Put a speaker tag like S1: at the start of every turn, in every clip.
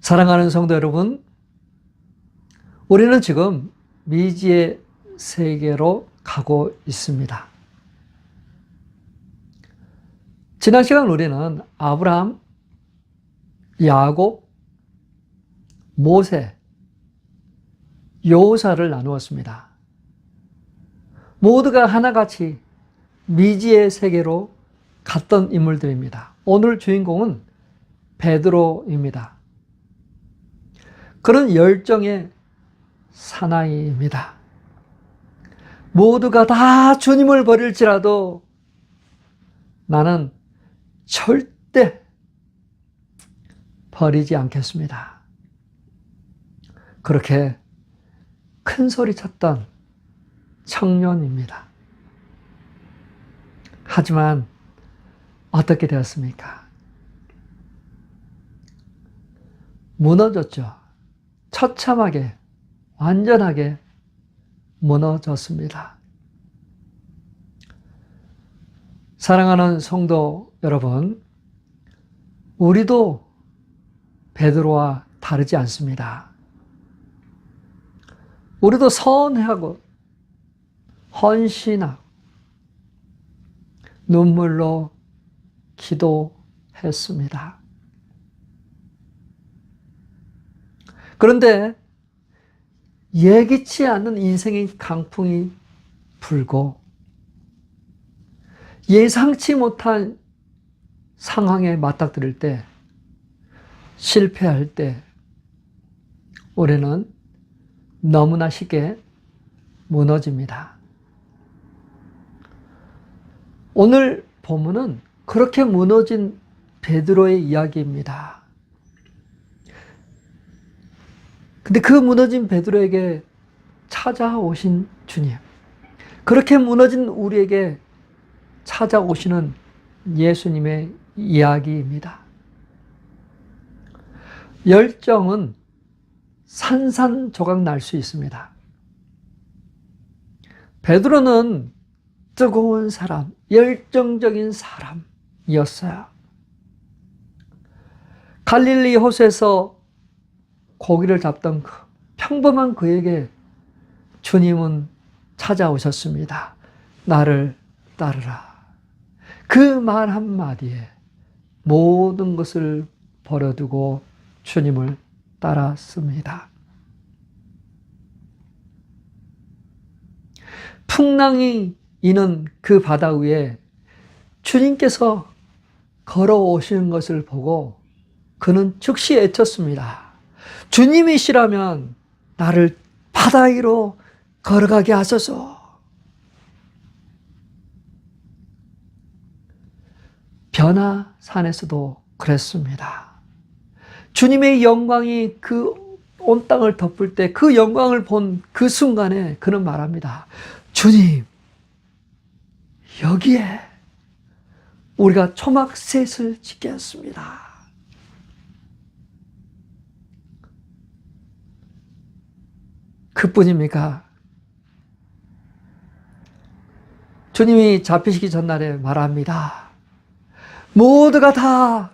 S1: 사랑하는 성도 여러분, 우리는 지금 미지의 세계로 가고 있습니다. 지난 시간 우리는 아브라함, 야곱, 모세, 여호사를 나누었습니다. 모두가 하나같이 미지의 세계로 갔던 인물들입니다. 오늘 주인공은 베드로입니다. 그런 열정의 사나이입니다. 모두가 다 주님을 버릴지라도 나는 절대 버리지 않겠습니다. 그렇게 큰 소리 쳤던 청년입니다. 하지만 어떻게 되었습니까? 무너졌죠. 처참하게, 완전하게 무너졌습니다. 사랑하는 성도 여러분, 우리도 베드로와 다르지 않습니다. 우리도 선하고 헌신하고 눈물로 기도했습니다. 그런데 예기치 않은 인생의 강풍이 불고 예상치 못한 상황에 맞닥뜨릴 때, 실패할 때 우리는 너무나 쉽게 무너집니다. 오늘 본문은 그렇게 무너진 베드로의 이야기입니다. 근데 그 무너진 베드로에게 찾아오신 주님, 그렇게 무너진 우리에게 찾아오시는 예수님의 이야기입니다. 열정은 산산조각 날 수 있습니다. 베드로는 뜨거운 사람, 열정적인 사람이었어요. 갈릴리 호수에서 고기를 잡던 그 평범한 그에게 주님은 찾아오셨습니다. 나를 따르라. 그 말 한마디에 모든 것을 버려두고 주님을 따랐습니다. 풍랑이 이는 그 바다 위에 주님께서 걸어오시는 것을 보고 그는 즉시 외쳤습니다. 주님이시라면 나를 바다 위로 걸어가게 하소서. 변화산에서도 그랬습니다. 주님의 영광이 그 온 땅을 덮을 때 그 영광을 본 그 순간에 그는 말합니다. 주님, 여기에 우리가 초막셋을 지켰습니다. 그뿐입니까? 주님이 잡히시기 전날에 말합니다. 모두가 다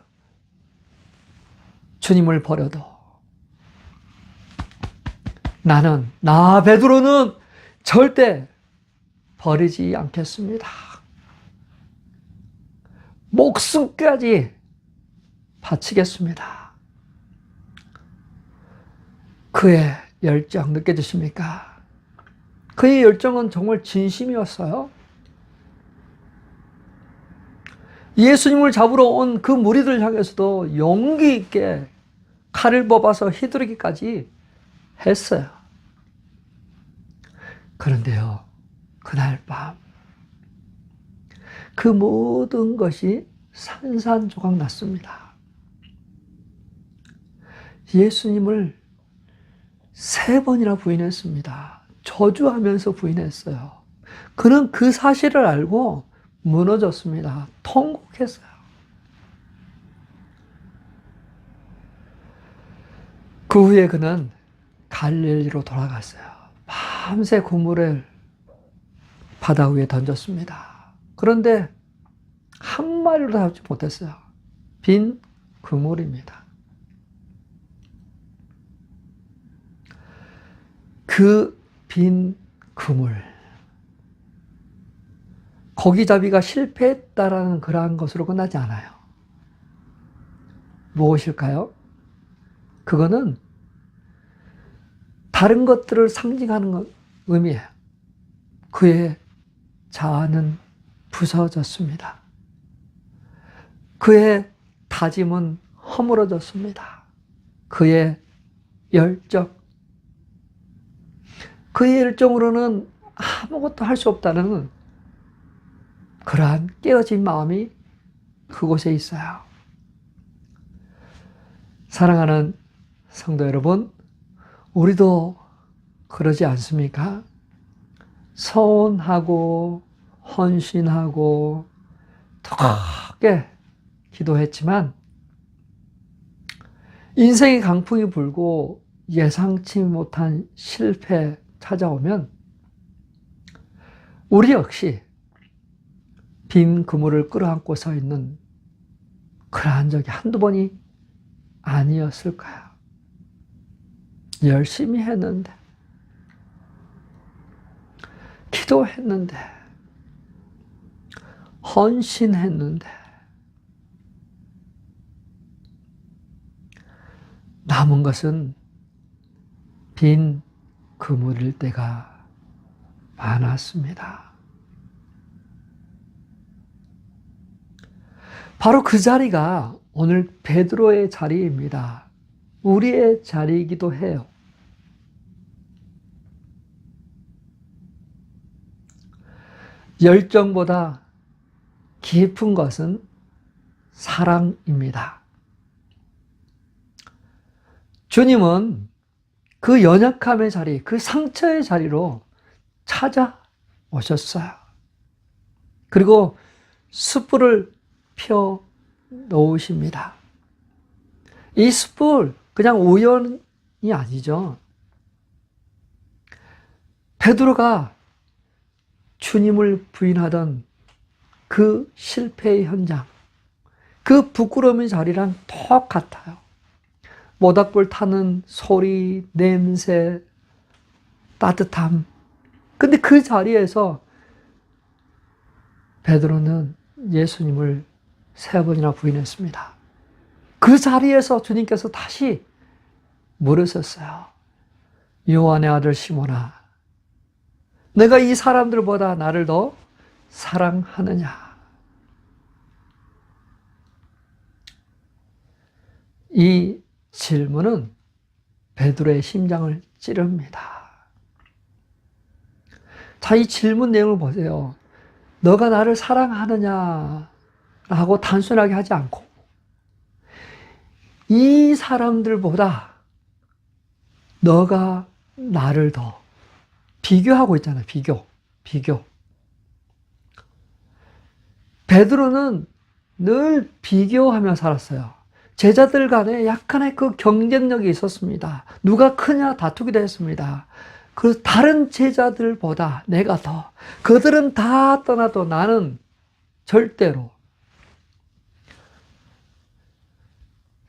S1: 주님을 버려도 나 베드로는 절대 버리지 않겠습니다. 목숨까지 바치겠습니다. 그의 열정 느껴지십니까? 그의 열정은 정말 진심이었어요. 예수님을 잡으러 온 그 무리들 향해서도 용기 있게 칼을 뽑아서 휘두르기까지 했어요. 그런데요, 그날 밤 그 모든 것이 산산조각 났습니다. 예수님을 3번이나 부인했습니다. 저주하면서 부인했어요. 그는 그 사실을 알고 무너졌습니다. 통곡했어요. 그 후에 그는 갈릴리로 돌아갔어요. 밤새 그물을 바다 위에 던졌습니다. 그런데 한 마리도 잡지 못했어요. 빈 그물입니다. 그 빈 그물, 고기잡이가 실패했다라는 그러한 것으로 끝나지 않아요. 무엇일까요? 그거는 다른 것들을 상징하는 의미예요. 그의 자아는 부서졌습니다. 그의 다짐은 허물어졌습니다. 그의 열정, 그의 열정으로는 아무것도 할 수 없다는 그러한 깨어진 마음이 그곳에 있어요. 사랑하는 성도 여러분, 우리도 그러지 않습니까? 서운하고 헌신하고 두껍게 기도했지만 인생의 강풍이 불고 예상치 못한 실패 찾아오면 우리 역시 빈 그물을 끌어안고 서 있는 그러한 적이 한두 번이 아니었을까요? 열심히 했는데, 기도했는데, 헌신했는데, 남은 것은 빈 그물일 때가 많았습니다. 바로 그 자리가 오늘 베드로의 자리입니다. 우리의 자리이기도 해요. 열정보다 깊은 것은 사랑입니다. 주님은 그 연약함의 자리, 그 상처의 자리로 찾아오셨어요. 그리고 숯불을 펴 놓으십니다. 이 숯불 그냥 우연이 아니죠. 베드로가 주님을 부인하던 그 실패의 현장, 그 부끄러움의 자리랑 똑같아요. 모닥불 타는 소리, 냄새, 따뜻함. 근데 그 자리에서 베드로는 예수님을 3번이나 부인했습니다. 그 자리에서 주님께서 다시 물으셨어요. 요한의 아들 시몬아, 내가 이 사람들보다 나를 더 사랑하느냐? 이 질문은 베드로의 심장을 찌릅니다. 자, 이 질문 내용을 보세요. 너가 나를 사랑하느냐? 라고 단순하게 하지 않고 이 사람들보다 너가 나를 더 비교하고 있잖아요. 비교. 베드로는 늘 비교하며 살았어요. 제자들 간에 약간의 그 경쟁력이 있었습니다. 누가 크냐 다투기도 했습니다. 그 다른 제자들보다 내가 더, 그들은 다 떠나도 나는 절대로.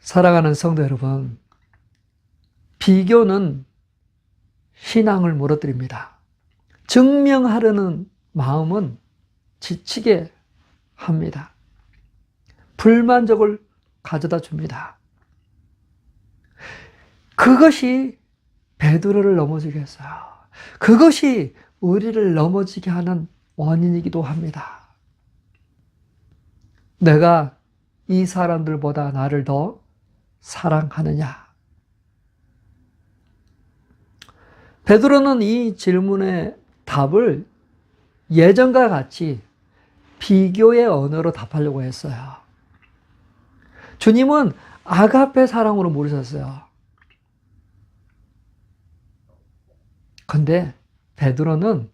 S1: 사랑하는 성도 여러분, 비교는 신앙을 무너뜨립니다. 증명하려는 마음은 지치게 합니다. 불만족을 가져다 줍니다. 그것이 베드로를 넘어지게 했어요. 그것이 우리를 넘어지게 하는 원인이기도 합니다. 내가 이 사람들보다 나를 더 사랑하느냐? 베드로는 이 질문의 답을 예전과 같이 비교의 언어로 답하려고 했어요. 주님은 아가페 사랑으로 물으셨어요. 근데 베드로는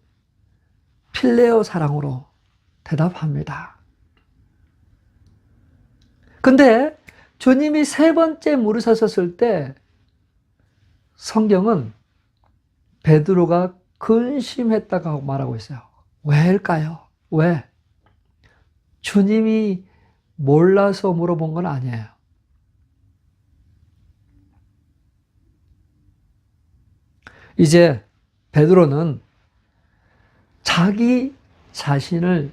S1: 필레오 사랑으로 대답합니다. 근데 주님이 3번째 물으셨을 때 성경은 베드로가 근심했다고 말하고 있어요. 왜일까요? 왜? 주님이 몰라서 물어본 건 아니에요. 이제 베드로는 자기 자신을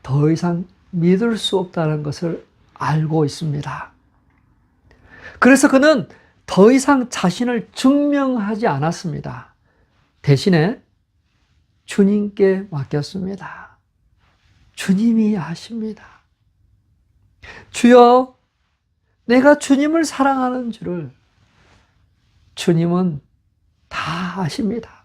S1: 더 이상 믿을 수 없다는 것을 알고 있습니다. 그래서 그는 더 이상 자신을 증명하지 않았습니다. 대신에 주님께 맡겼습니다. 주님이 아십니다. 주여, 내가 주님을 사랑하는 줄을 주님은 다 아십니다.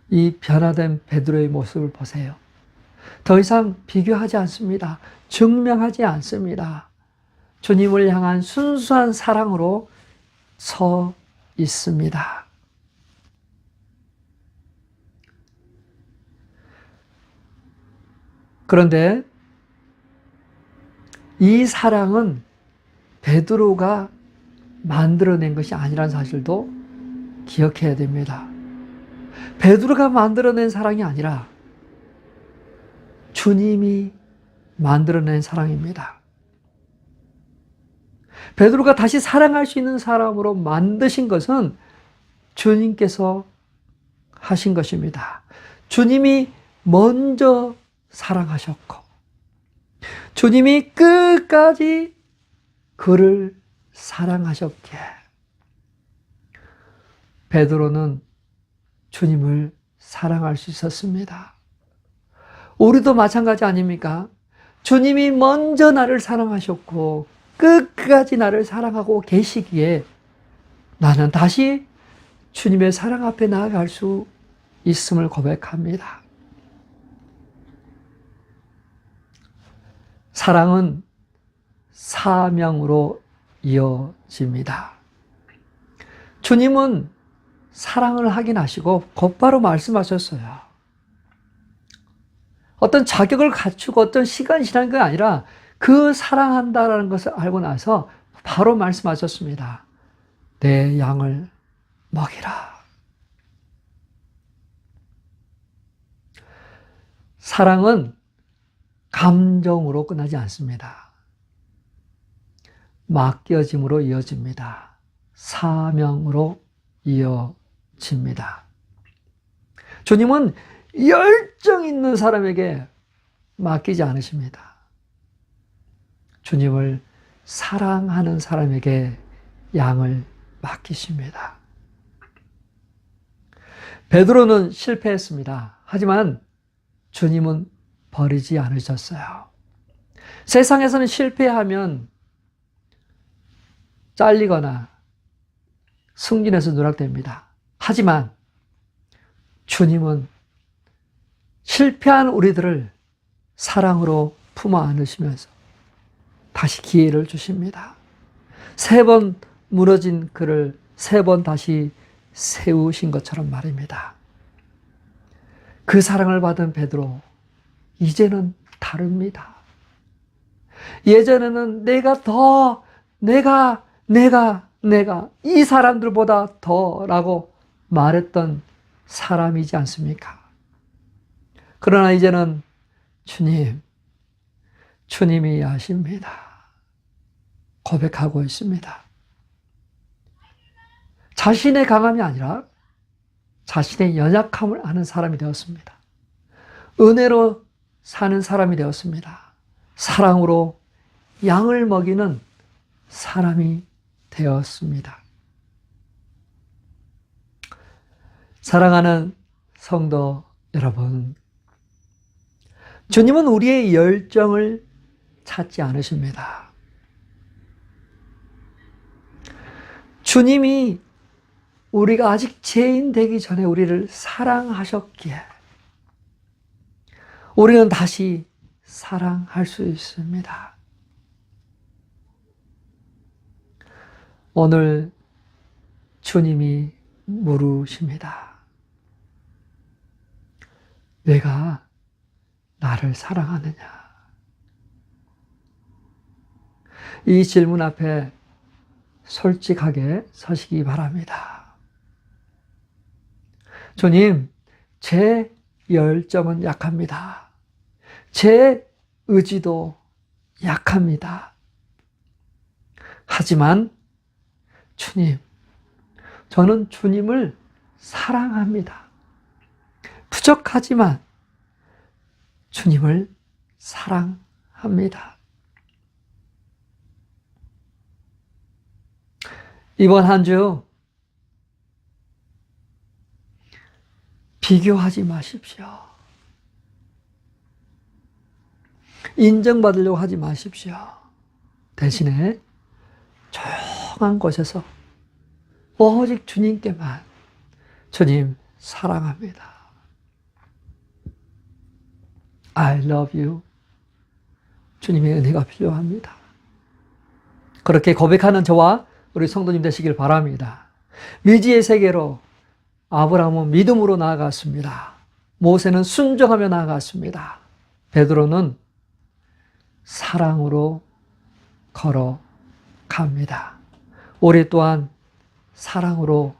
S1: 이 변화된 베드로의 모습을 보세요. 더 이상 비교하지 않습니다. 증명하지 않습니다. 주님을 향한 순수한 사랑으로 서 있습니다. 그런데 이 사랑은 베드로가 만들어낸 것이 아니라는 사실도 기억해야 됩니다. 베드로가 만들어낸 사랑이 아니라 주님이 만들어낸 사랑입니다. 베드로가 다시 사랑할 수 있는 사람으로 만드신 것은 주님께서 하신 것입니다. 주님이 먼저 사랑하셨고 주님이 끝까지 그를 사랑하셨기에 베드로는 주님을 사랑할 수 있었습니다. 우리도 마찬가지 아닙니까? 주님이 먼저 나를 사랑하셨고 끝까지 나를 사랑하고 계시기에 나는 다시 주님의 사랑 앞에 나아갈 수 있음을 고백합니다. 사랑은 사명으로 이어집니다. 주님은 사랑을 하긴 하시고 곧바로 말씀하셨어요. 어떤 자격을 갖추고 어떤 시간이 지난 게 아니라 그 사랑한다라는 것을 알고 나서 바로 말씀하셨습니다. 내 양을 먹이라. 사랑은 감정으로 끝나지 않습니다. 맡겨짐으로 이어집니다. 사명으로 이어집니다. 주님은 열정 있는 사람에게 맡기지 않으십니다. 주님을 사랑하는 사람에게 양을 맡기십니다. 베드로는 실패했습니다. 하지만 주님은 버리지 않으셨어요. 세상에서는 실패하면 잘리거나 승진해서 누락됩니다. 하지만 주님은 실패한 우리들을 사랑으로 품어 안으시면서 다시 기회를 주십니다. 3번 무너진 그를 3번 다시 세우신 것처럼 말입니다. 그 사랑을 받은 베드로, 이제는 다릅니다. 예전에는 내가 이 사람들보다 더라고 말했던 사람이지 않습니까? 그러나 이제는 주님이 아십니다. 고백하고 있습니다. 자신의 강함이 아니라 자신의 연약함을 아는 사람이 되었습니다. 은혜로 사는 사람이 되었습니다. 사랑으로 양을 먹이는 사람이 되었습니다. 사랑하는 성도 여러분, 주님은 우리의 열정을 찾지 않으십니다. 주님이 우리가 아직 죄인 되기 전에 우리를 사랑하셨기에 우리는 다시 사랑할 수 있습니다. 오늘 주님이 물으십니다. 내가 나를 사랑하느냐? 이 질문 앞에 솔직하게 서시기 바랍니다. 주님, 제 열정은 약합니다. 제 의지도 약합니다. 하지만 주님, 저는 주님을 사랑합니다. 부족하지만 주님을 사랑합니다. 이번 한 주 비교하지 마십시오. 인정받으려고 하지 마십시오. 대신에 조용한 곳에서 오직 주님께만, 주님 사랑합니다. I love you. 주님의 은혜가 필요합니다. 그렇게 고백하는 저와 우리 성도님 되시길 바랍니다. 미지의 세계로 아브라함은 믿음으로 나아갔습니다. 모세는 순종하며 나아갔습니다. 베드로는 사랑으로 걸어갑니다. 우리 또한 사랑으로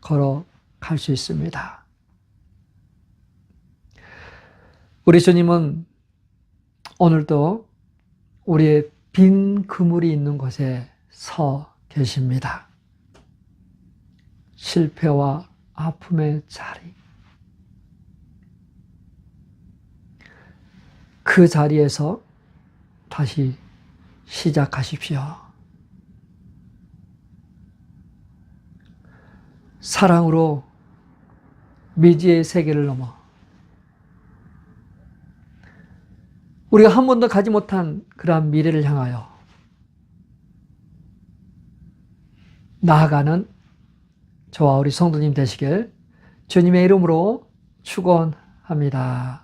S1: 걸어갈 수 있습니다. 우리 주님은 오늘도 우리의 빈 그물이 있는 곳에 서 계십니다. 실패와 아픔의 자리. 그 자리에서 다시 시작하십시오. 사랑으로 미지의 세계를 넘어 우리가 한 번도 가지 못한 그러한 미래를 향하여 나아가는 저와 우리 성도님 되시길 주님의 이름으로 축원합니다.